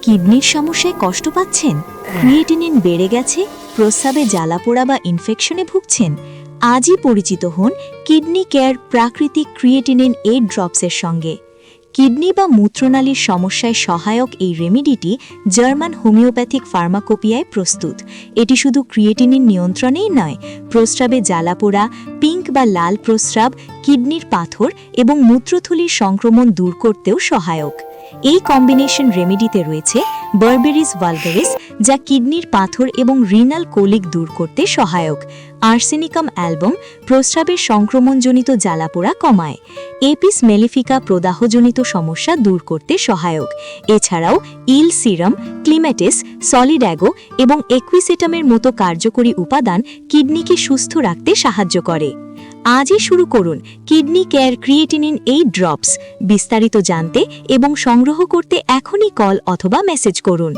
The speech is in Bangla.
কিডনির সমস্যায় কষ্ট পাচ্ছেন, ক্রিয়েটিনিন বেড়ে গেছে, প্রস্রাবে জ্বালাপোড়া বা ইনফেকশনে ভুগছেন? আজই পরিচিত হন কিডনি কেয়ার প্রাকৃতিক ক্রিয়েটিনিন 8 ড্রপসের সঙ্গে। কিডনি বা মূত্রনালীর সমস্যায় সহায়ক এই রেমিডিটি জার্মান হোমিওপ্যাথিক ফার্মাকোপিয়ায় প্রস্তুত। এটি শুধু ক্রিয়েটিনিন নিয়ন্ত্রণেই নয়, প্রস্রাবে জ্বালাপোড়া, পিঙ্ক বা লাল প্রস্রাব, কিডনির পাথর এবং মূত্রথলির সংক্রমণ দূর করতেও সহায়ক। এই কম্বিনেশন রেমেডিতে রয়েছে বারবেরিস ভালগারিস, যা কিডনির পাথর এবং রিনাল কোলিক দূর করতে সহায়ক। আর্সেনিকাম অ্যালবাম প্রস্রাবের সংক্রমণজনিত জ্বালাপোড়া কমায়। এপিস মেলিফিকা প্রদাহজনিত সমস্যা দূর করতে সহায়ক। এছাড়াও ইল সিরাম, ক্লিমেটিস, সলিড্যাগো এবং একুইসেটামের মতো কার্যকরী উপাদান কিডনিকে সুস্থ রাখতে সাহায্য করে। আজই শুরু করুন কিডনি কেয়ার ক্রিয়েটিনিন 8 ড্রপস। বিস্তারিত জানতে এবং সংগ্রহ করতে এখনই কল অথবা মেসেজ করুন।